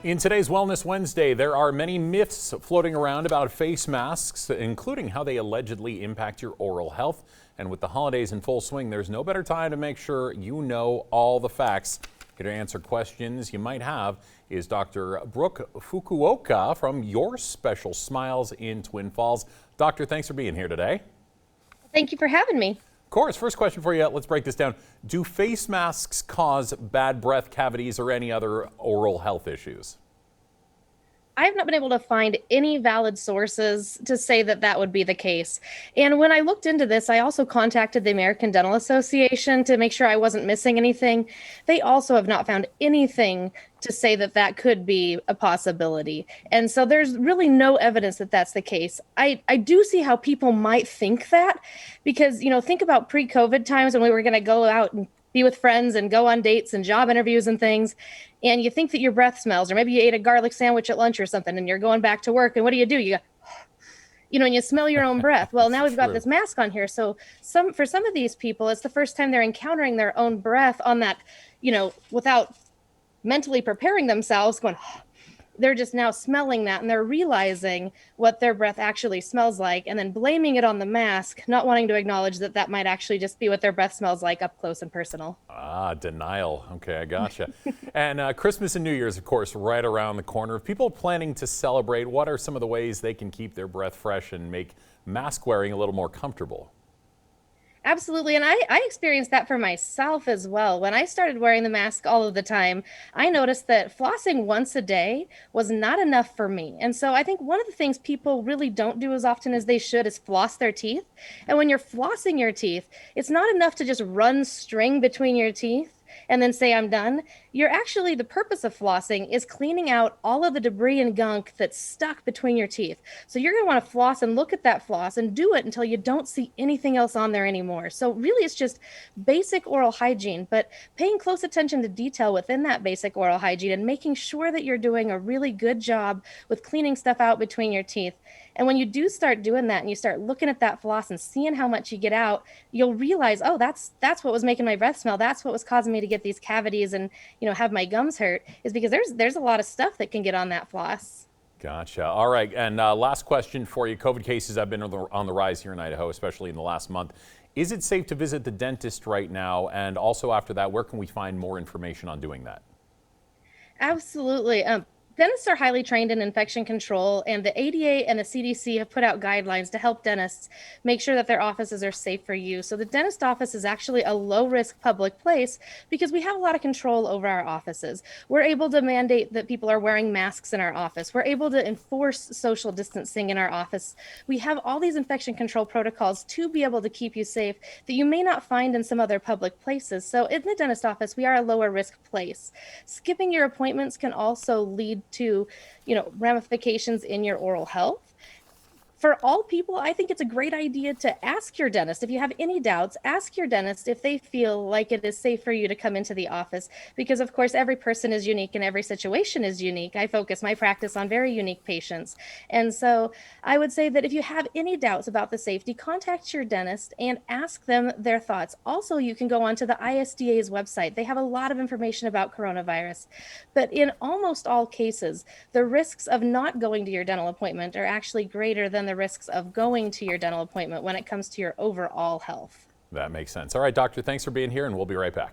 In today's Wellness Wednesday, there are many myths floating around about face masks, including how they allegedly impact your oral health. And with the holidays in full swing, there's no better time to make sure you know all the facts. Here to answer questions you might have is Dr. Brooke Fukuoka from Your Special Smiles in Twin Falls. Doctor, thanks for being here today. Thank you for having me. Of course. First question for you. Let's break this down. Do face masks cause bad breath, cavities, or any other oral health issues? I have not been able to find any valid sources to say that that would be the case. And when I looked into this, I also contacted the American Dental Association to make sure I wasn't missing anything. They also have not found anything to say that that could be a possibility. And so there's really no evidence that that's the case. I do see how people might think that because, think about pre-COVID times when we were going to go out and be with friends and go on dates and job interviews and things. And you think that your breath smells, or maybe you ate a garlic sandwich at lunch or something and you're going back to work. And what do? You go, and you smell your own breath. Well, now we've got this mask on here. So for some of these people, it's the first time they're encountering their own breath on that, without mentally preparing themselves, going, they're just now smelling that and they're realizing what their breath actually smells like and then blaming it on the mask, not wanting to acknowledge that that might actually just be what their breath smells like up close and personal. Denial. Okay, I gotcha. And Christmas and New Year's, of course, right around the corner. If people are planning to celebrate, what are some of the ways they can keep their breath fresh and make mask wearing a little more comfortable? Absolutely. And I experienced that for myself as well. When I started wearing the mask all of the time, I noticed that flossing once a day was not enough for me. And so I think one of the things people really don't do as often as they should is floss their teeth. And when you're flossing your teeth, it's not enough to just run string between your teeth and then say, I'm done. The purpose of flossing is cleaning out all of the debris and gunk that's stuck between your teeth. So you're going to want to floss and look at that floss and do it until you don't see anything else on there anymore. So really it's just basic oral hygiene, but paying close attention to detail within that basic oral hygiene and making sure that you're doing a really good job with cleaning stuff out between your teeth. And when you do start doing that and you start looking at that floss and seeing how much you get out, you'll realize, oh, that's what was making my breath smell. That's what was causing me to get these cavities and, have my gums hurt, is because there's a lot of stuff that can get on that floss. Gotcha. All right. And last question for you. COVID cases have been on the rise here in Idaho, especially in the last month. Is it safe to visit the dentist right now? And also after that, where can we find more information on doing that? Absolutely. Dentists are highly trained in infection control, and the ADA and the CDC have put out guidelines to help dentists make sure that their offices are safe for use. So the dentist office is actually a low-risk public place because we have a lot of control over our offices. We're able to mandate that people are wearing masks in our office. We're able to enforce social distancing in our office. We have all these infection control protocols to be able to keep you safe that you may not find in some other public places. So in the dentist office, we are a lower risk place. Skipping your appointments can also lead to, ramifications in your oral health. For all people, I think it's a great idea to ask your dentist. If you have any doubts, ask your dentist if they feel like it is safe for you to come into the office, because of course every person is unique and every situation is unique. I focus my practice on very unique patients. And so I would say that if you have any doubts about the safety, contact your dentist and ask them their thoughts. Also, you can go onto the ISDA's website. They have a lot of information about coronavirus. But in almost all cases, the risks of not going to your dental appointment are actually greater than the risks of going to your dental appointment when it comes to your overall health. That makes sense. All right, doctor, thanks for being here, and we'll be right back.